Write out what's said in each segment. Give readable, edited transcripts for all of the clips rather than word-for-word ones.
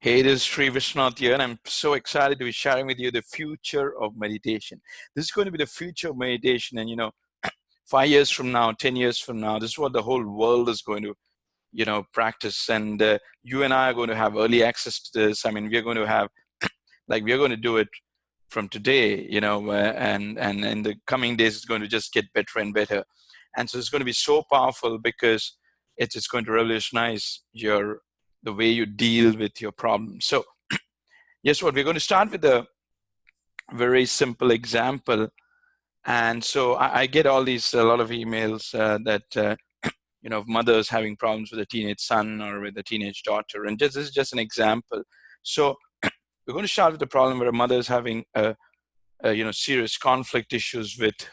Hey, this is Sri Vishnath here, and I'm so excited to be sharing with you the future of meditation. This is going to be the future of meditation, and 5 years from now, 10 years from now, this is what the whole world is going to, practice. And you and I are going to have early access to this. I mean, we're going to have, we're going to do it from today, and in the coming days, it's going to just get better and better. And so it's going to be so powerful because it's going to revolutionize the way you deal with your problems. So guess what? We're going to start with a very simple example. And so I get a lot of emails that mothers having problems with a teenage son or with a teenage daughter. And this is just an example. So we're going to start with the problem where a mother is having serious conflict issues with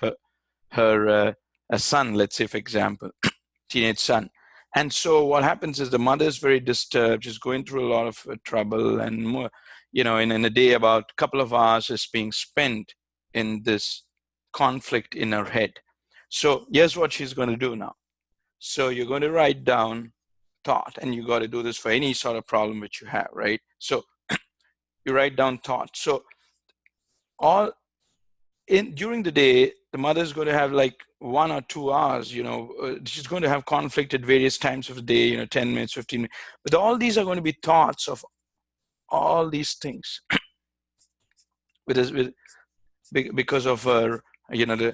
her a son, let's say, for example, teenage son. And so what happens is the mother is very disturbed. She's going through a lot of trouble, and more, in a day, about a couple of hours is being spent in this conflict in her head. So here's what she's going to do now. So you're going to write down thought, and you got to do this for any sort of problem which you have, right? So you write down thought. So during the day, the mother is going to have like 1 or 2 hours, she's going to have conflict at various times of the day, 10 minutes, 15 minutes. But all these are going to be thoughts of all these things because of her, the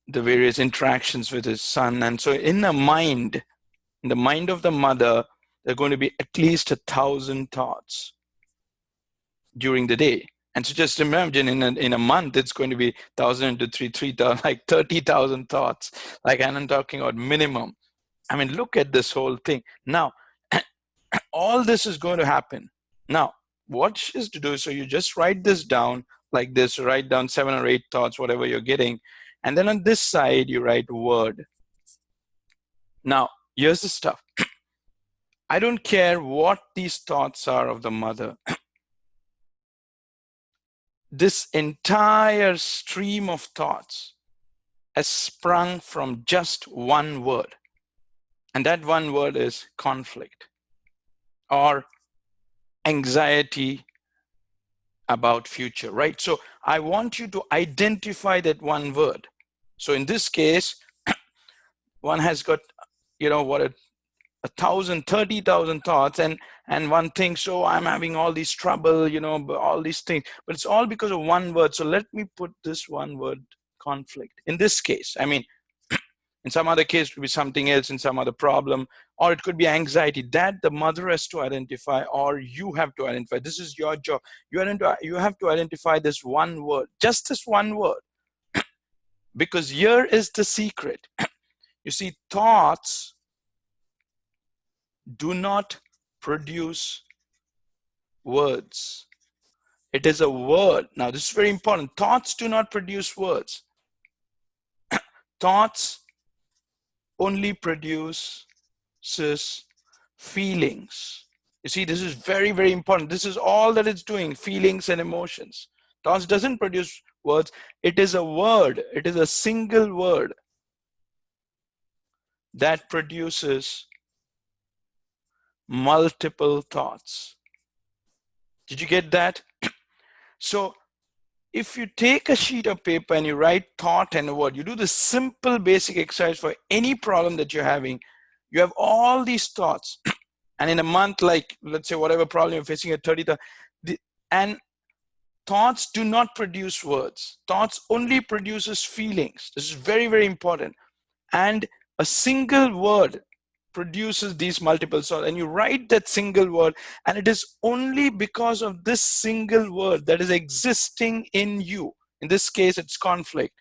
various interactions with his son. And so in the mind of the mother, there are going to be at least 1,000 thoughts during the day. And so just imagine in a month, it's going to be 1,000 to 3,000, like 30,000 thoughts. Like, and I'm talking about minimum. I mean, look at this whole thing. Now, all this is going to happen. Now, what is to do, so you just write this down like this, write down 7 or 8 thoughts, whatever you're getting. And then on this side, you write word. Now, here's the stuff. I don't care what these thoughts are of the mother. This entire stream of thoughts has sprung from just one word. And that one word is conflict or anxiety about future, right? So I want you to identify that one word. So in this case, one has got, 30,000 thoughts, and one thinks, so I'm having all these trouble, all these things, but it's all because of one word. So let me put this one word, conflict. In this case, I mean, in some other case, it could be something else, in some other problem, or it could be anxiety that the mother has to identify, or you have to identify. This is your job. You have to identify this one word, just this one word, because here is the secret. You see, thoughts do not produce words. It is a word. Now, this is very important. Thoughts do not produce words. Thoughts only produces feelings. You see, this is very, very important. This is all that it's doing, feelings and emotions. Thoughts doesn't produce words. It is a word. It is a single word that produces multiple thoughts. Did you get that? So if you take a sheet of paper and you write thought and a word, you do the simple basic exercise for any problem that you're having, you have all these thoughts. And in a month, like, let's say whatever problem you're facing at 30, and thoughts do not produce words. Thoughts only produces feelings. This is very, very important. And a single word produces these multiple thoughts, and you write that single word, and it is only because of this single word that is existing in you, in this case it's conflict,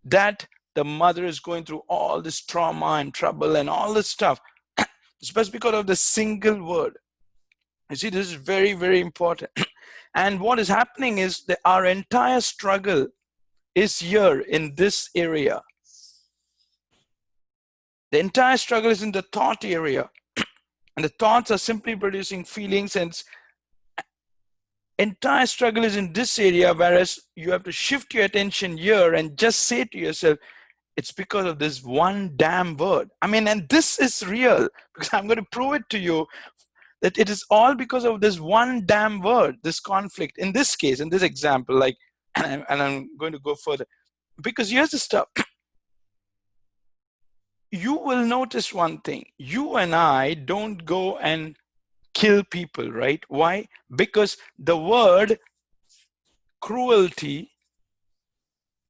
that the mother is going through all this trauma and trouble and all this stuff. It's just because of the single word. You see, this is very, very important. And what is happening is that our entire struggle is here in this area. The entire struggle is in the thought area. And the thoughts are simply producing feelings, and entire struggle is in this area, whereas you have to shift your attention here and just say to yourself, it's because of this one damn word. I mean, and this is real, because I'm going to prove it to you. that it is all because of this one damn word, this conflict. In this case, in this example, like, and I'm going to go further, because here's the stuff. You will notice one thing. You and I don't go and kill people, right? Why? Because the word cruelty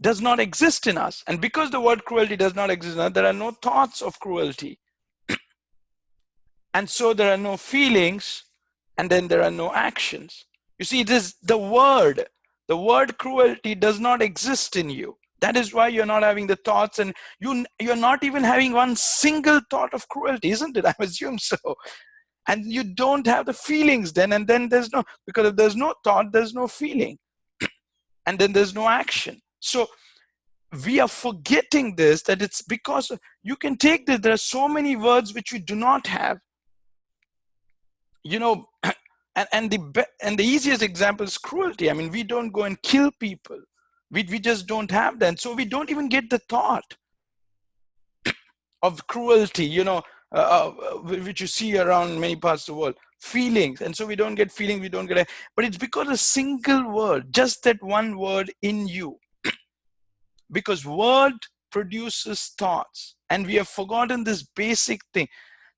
does not exist in us. And because the word cruelty does not exist in us, there are no thoughts of cruelty. And so there are no feelings, and then there are no actions. You see, it is the word cruelty does not exist in you. That is why you're not having the thoughts, and you're not even having one single thought of cruelty, isn't it? I assume so. And you don't have the feelings then, and then there's no, because if there's no thought, there's no feeling, and then there's no action. So we are forgetting this, that it's because you can take this, there are so many words which we do not have, you know. And the easiest example is cruelty. I mean, we don't go and kill people, we just don't have that. So we don't even get the thought of cruelty, you know, which you see around many parts of the world. Feelings, and so we don't get feelings, we don't get, but it's because a single word, just that one word in you, because word produces thoughts, and we have forgotten this basic thing.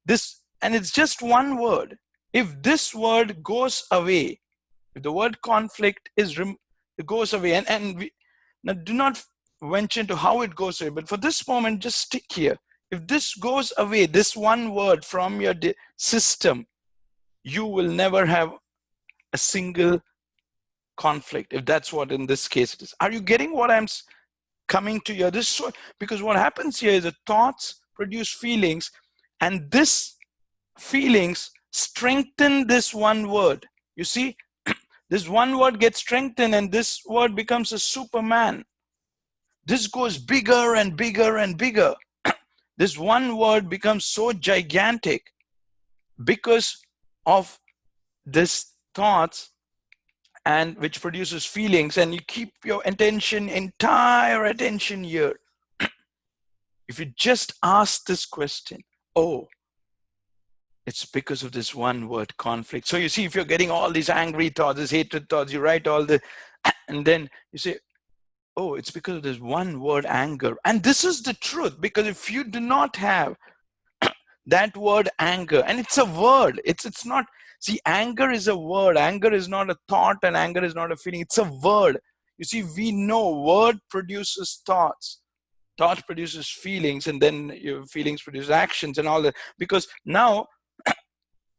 And it's just one word. If this word goes away, if the word conflict it goes away, and we now do not venture into how it goes away, but for this moment, just stick here. If this goes away, this one word from your system, you will never have a single conflict, if that's what in this case it is. Are you getting what I'm coming to here? This because what happens here is the thoughts produce feelings, and this feelings strengthen this one word. You see, this one word gets strengthened, and this word becomes a Superman. This goes bigger and bigger and bigger. This one word becomes so gigantic because of this thoughts, and which produces feelings, and you keep your entire attention here. If you just ask this question, oh, it's because of this one word, conflict. So you see, if you're getting all these angry thoughts, these hatred thoughts, you write all the, and then you say, oh, it's because of this one word, anger. And this is the truth, because if you do not have that word anger, and it's a word, it's not, see, anger is a word, anger is not a thought, and anger is not a feeling, it's a word. You see, we know word produces thoughts, thought produces feelings, and then your feelings produce actions and all that. Because now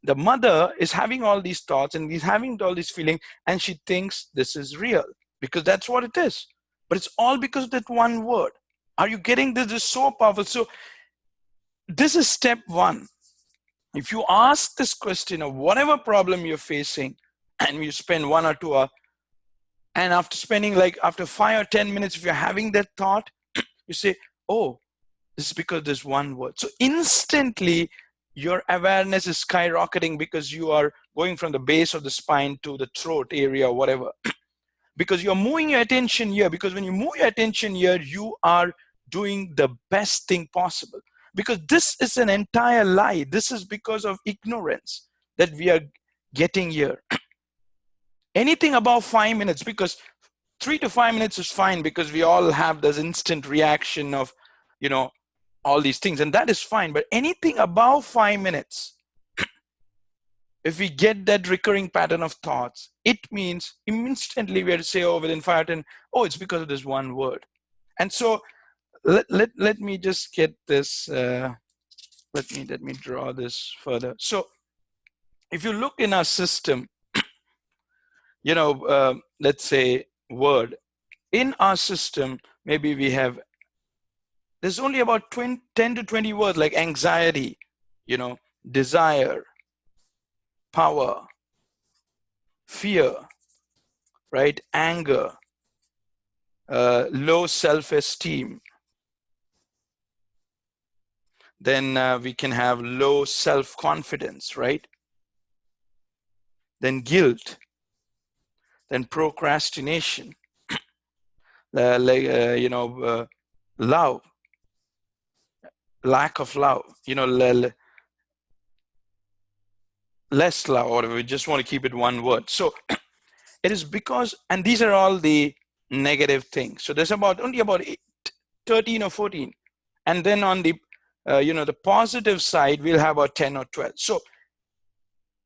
the mother is having all these thoughts and he's having all these feelings, and she thinks this is real because that's what it is. But it's all because of that one word. Are you getting this? This is so powerful. So this is step one. If you ask this question of whatever problem you're facing, and you spend 1 or 2 hours, and after spending after 5 or 10 minutes, if you're having that thought, you say, oh, this is because there's one word. So instantly your awareness is skyrocketing, because you are going from the base of the spine to the throat area or whatever. Because you're moving your attention here, because when you move your attention here, you are doing the best thing possible. Because this is an entire lie. This is because of ignorance that we are getting here. Anything above 5 minutes, because 3 to 5 minutes is fine, because we all have this instant reaction of, you know, all these things, and that is fine. But anything above 5 minutes, if we get that recurring pattern of thoughts, it means instantly we have to say, oh, within 5 or 10, oh, it's because of this one word. And so let me just get this, let me draw this further. So if you look in our system, you know, let's say word, in our system, maybe we have, there's only about 10 to 20 words, like anxiety, you know, desire, power, fear, right? Anger, low self-esteem. Then we can have low self-confidence, right? Then guilt, then procrastination, you know, love, lack of love, you know, less love, or we just want to keep it one word. So it is because, and these are all the negative things. So there's only about 13 or 14. And then on the, the positive side, we'll have about 10 or 12. So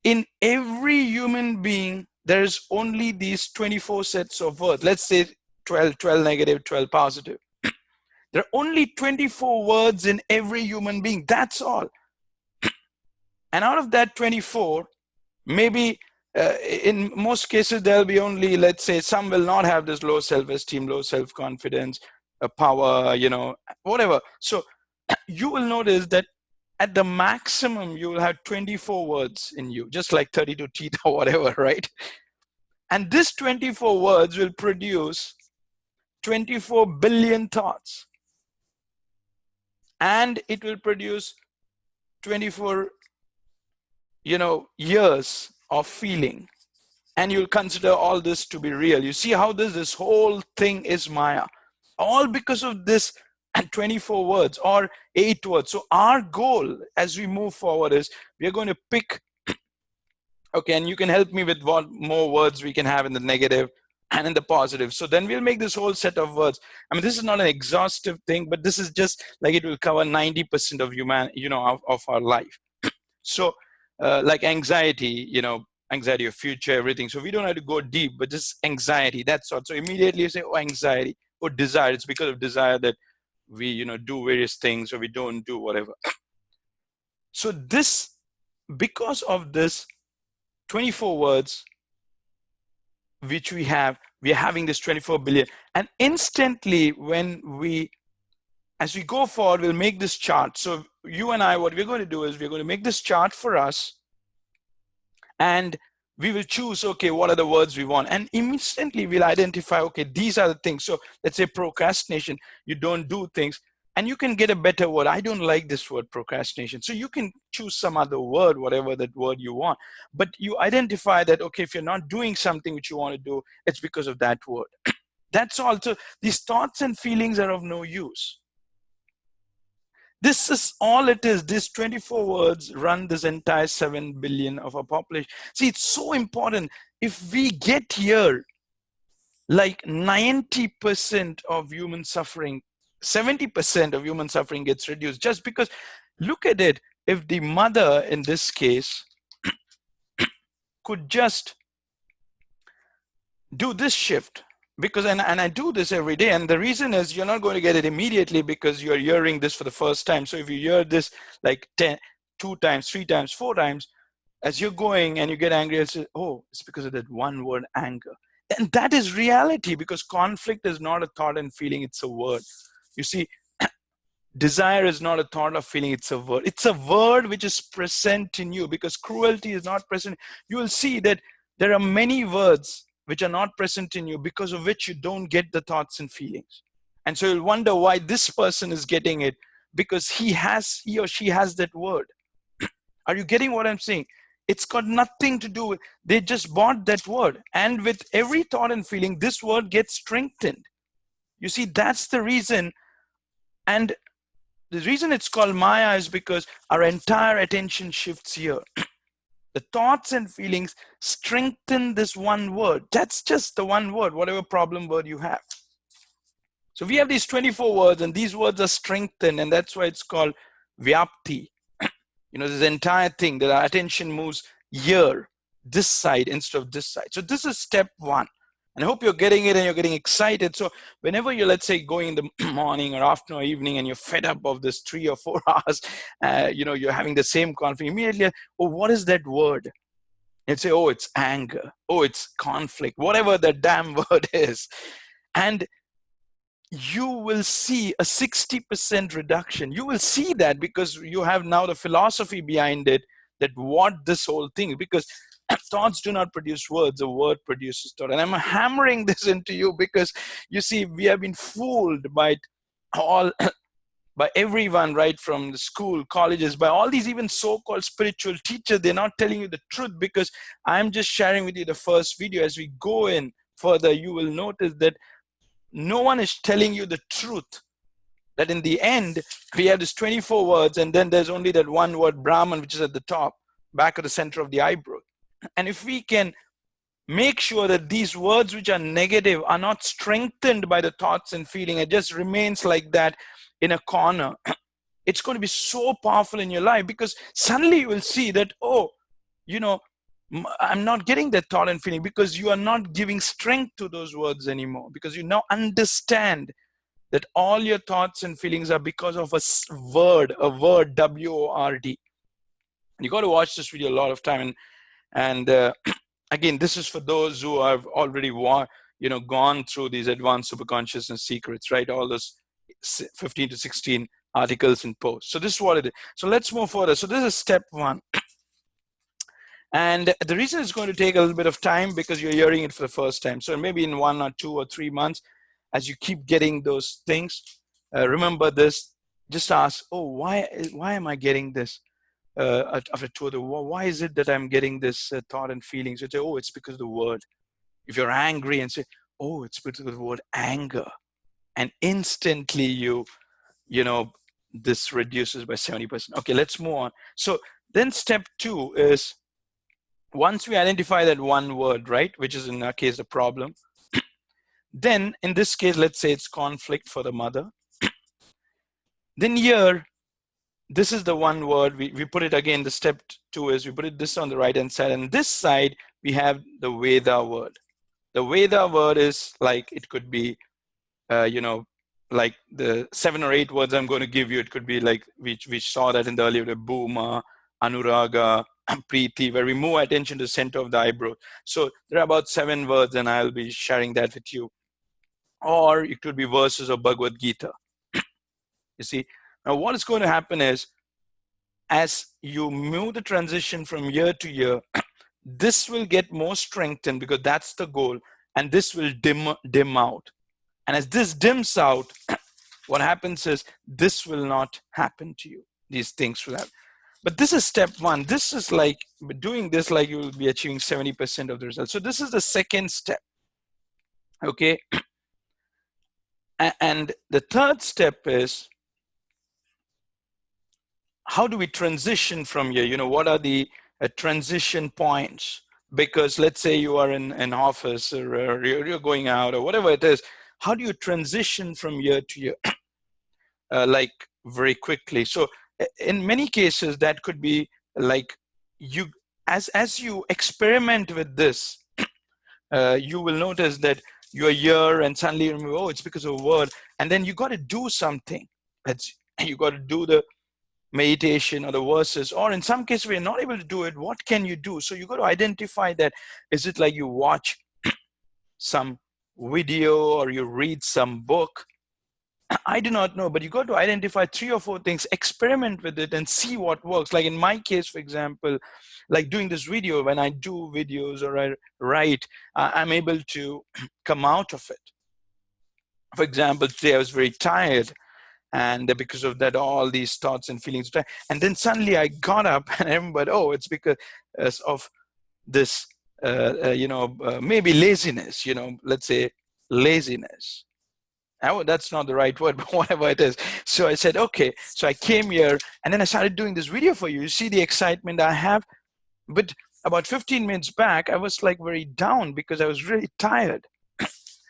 in every human being, there's only these 24 sets of words. Let's say 12 negative, 12 positive. There are only 24 words in every human being. That's all. And out of that 24, maybe in most cases, there'll be only, let's say, some will not have this low self-esteem, low self-confidence, power, whatever. So you will notice that at the maximum, you will have 24 words in you, just like 32 teeth or whatever, right? And this 24 words will produce 24 billion thoughts. And it will produce 24, years of feeling. And you'll consider all this to be real. You see how this whole thing is Maya. All because of this and 24 words or 8 words. So our goal as we move forward is we're going to pick, okay, and you can help me with what more words we can have in the negative and in the positive. So then we'll make this whole set of words. I mean, this is not an exhaustive thing, but this is just like it will cover 90% of of our life. So like anxiety, anxiety of future, everything. So we don't have to go deep, but just anxiety, that's all. So immediately you say, oh, anxiety or desire. It's because of desire that we, do various things, or we don't do whatever. So this, because of this 24 words, which we are having this 24 billion. And instantly as we go forward, we'll make this chart. So you and I, what we're going to do is we're going to make this chart for us, and we will choose, okay, what are the words we want? And instantly we'll identify, okay, these are the things. So let's say procrastination, you don't do things, and you can get a better word. I don't like this word procrastination. So you can choose some other word, whatever that word you want. But you identify that, okay, if you're not doing something which you want to do, it's because of that word. That's all. So these thoughts and feelings are of no use. This is all it is. These 24 words run this entire 7 billion of our population. See, it's so important. If we get here, like 90% of human suffering, 70% of human suffering gets reduced, just because, look at it, if the mother in this case could just do this shift, because, and I do this every day, and the reason is you're not going to get it immediately because you're hearing this for the first time. So if you hear this like 2 times, 3 times, 4 times, as you're going and you get angry, and say, oh, it's because of that one word, anger. And that is reality, because conflict is not a thought and feeling, it's a word. You see, desire is not a thought or feeling, it's a word. It's a word which is present in you, because cruelty is not present. You will see that there are many words which are not present in you, because of which you don't get the thoughts and feelings. And so you'll wonder why this person is getting it, because he or she has that word. Are you getting what I'm saying? It's got nothing to do with, they just bought that word. And with every thought and feeling, this word gets strengthened. You see, that's the reason. And the reason it's called Maya is because our entire attention shifts here. The thoughts and feelings strengthen this one word. That's just the one word, whatever problem word you have. So we have these 24 words, and these words are strengthened, and that's why it's called Vyapti. This entire thing that our attention moves here, this side instead of this side. So this is step 1. And I hope you're getting it and you're getting excited. So whenever you're, let's say, going in the morning or afternoon or evening and you're fed up of this 3 or 4 hours, you're having the same conflict, immediately, oh, what is that word? You'd say, oh, it's anger. Oh, it's conflict, whatever the damn word is. And you will see a 60% reduction. You will see that because you have now the philosophy behind it, that what this whole thing, because thoughts do not produce words, a word produces thought. And I'm hammering this into you because you see, we have been fooled by by everyone, right from the school, colleges, by all these even so-called spiritual teachers. They're not telling you the truth, because I'm just sharing with you the first video. As we go in further, you will notice that no one is telling you the truth, that in the end, we have this 24 words, and then there's only that one word, Brahman, which is at the top. back of the center of the eyebrow. And if we can make sure that these words which are negative are not strengthened by the thoughts and feeling, it just remains like that in a corner, it's going to be so powerful in your life, because suddenly you will see that, oh, you know, I'm not getting that thought and feeling, because you are not giving strength to those words anymore, because you now understand that all your thoughts and feelings are because of a word, W-O-R-D. You got to watch this video a lot of time. And again, this is for those who have already gone through these advanced superconsciousness secrets, right? All those 15 to 16 articles and posts. So this is what it is. So let's move further. So this is step one. And the reason it's going to take a little bit of time, because you're hearing it for the first time. So maybe in 1 or 2 or 3 months, as you keep getting those things, remember this. Just ask, oh, why am I getting this? After 2 or 3, why is it that I'm getting this thought and feelings? You say, oh, it's because of the word. If you're angry, and say, oh, it's because of the word anger, and instantly this reduces by 70%. Okay, let's move on. So then step 2 is, once we identify that one word, right, which is in our case a problem, then in this case, let's say it's conflict for the mother. Then here, this is the one word, we put it again, the step 2 is we put it this on the right hand side, and this side we have the Veda word. The Veda word is like, it could be, like the 7 or 8 words I'm going to give you. It could be like, we saw that in the earlier, the Bhuma, Anuraga, Preeti, where we move attention to the center of the eyebrow. So there are about 7 words, and I'll be sharing that with you. Or it could be verses of Bhagavad Gita. You see, now what is going to happen is, as you move the transition from year to year, this will get more strengthened, because that's the goal, and this will dim out. And as this dims out, what happens is, this will not happen to you. These things will happen. But this is step 1. This is like, doing this, like, you will be achieving 70% of the results. So this is the second step. Okay. And the third step is, how do we transition from here? What are the transition points? Because let's say you are in an office, or you're going out, or whatever it is. How do you transition from year to year? Like, very quickly. So in many cases, that could be like, as you experiment with this, you will notice that you're here, and suddenly you remember, oh, it's because of a word. And then you got to do something. You got to do the meditation or the verses, or in some cases we're not able to do it. What can you do? So you got to identify that. Is it like you watch some video, or you read some book? I do not know, but you got to identify 3 or 4 things, experiment with it, and see what works. Like in my case, for example, like doing this video, when I do videos or I write, I'm able to come out of it. For example, today I was very tired, and because of that, all these thoughts and feelings. And then suddenly I got up, and I remembered, oh, it's because of this, maybe laziness, let's say laziness. That's not the right word, but whatever it is. So I said, okay. So I came here, and then I started doing this video for you. You see the excitement I have? But about 15 minutes back, I was like very down, because I was really tired.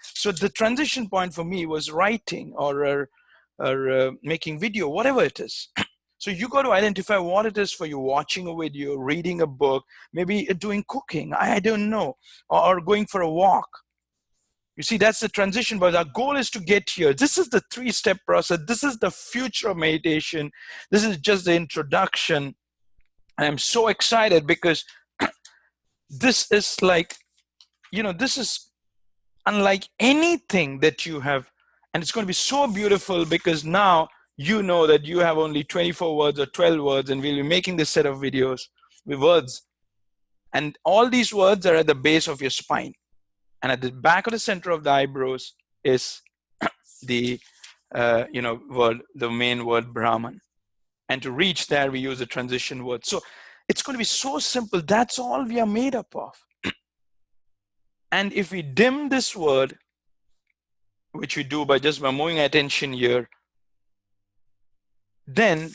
So the transition point for me was writing, or making video, whatever it is. So you got to identify what it is for you: watching a video, reading a book, maybe doing cooking, I don't know, or going for a walk. You see, that's the transition, but our goal is to get here. This is the 3-step process. This is the future of meditation. This is just the introduction. And I'm so excited, because this is like, this is unlike anything that you have. And it's going to be so beautiful, because now you know that you have only 24 words or 12 words, and we'll be making this set of videos with words. And all these words are at the base of your spine. And at the back of the center of the eyebrows is the, word, the main word Brahman. And to reach there, we use a transition word. So it's going to be so simple. That's all we are made up of. And if we dim this word, which we do by just moving attention here, then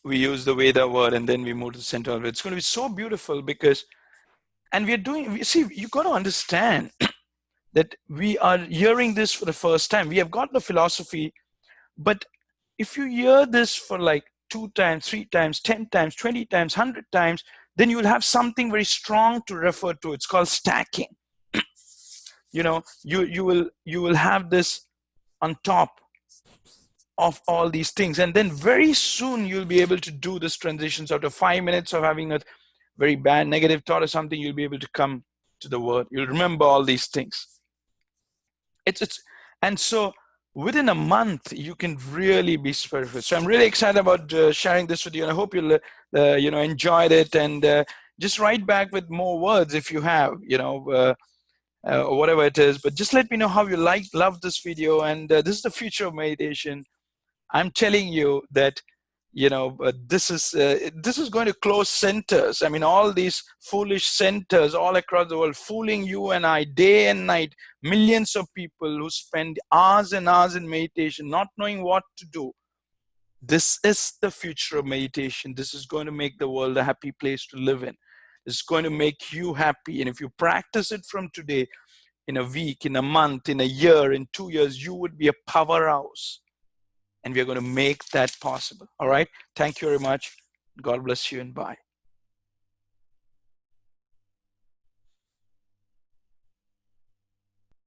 we use the Veda word, and then we move to the center of it. It's going to be so beautiful because, and we're doing, see, you got to understand that we are hearing this for the first time. We have got the philosophy, but if you hear this for like 2 times, 3 times, 10 times, 20 times, 100 times, then you will have something very strong to refer to. It's called stacking. You know, you will have this on top of all these things, and then very soon you'll be able to do this transitions. After 5 minutes of having a very bad negative thought or something, you'll be able to come to the word. You'll remember all these things. And so within a month you can really be spiritual. So I'm really excited about sharing this with you, and I hope you'll you know, enjoyed it, and just write back with more words if you have, you know, or whatever it is. But just let me know how you love this video. And this is the future of meditation. I'm telling you that, you know, this is going to close centers. I mean, all these foolish centers all across the world, fooling you and I day and night. Millions of people who spend hours and hours in meditation, not knowing what to do. This is the future of meditation. This is going to make the world a happy place to live in. It's going to make you happy. And if you practice it from today, in a week, in a month, in a year, in 2 years, you would be a powerhouse. And we are going to make that possible. All right. Thank you very much. God bless you, and bye.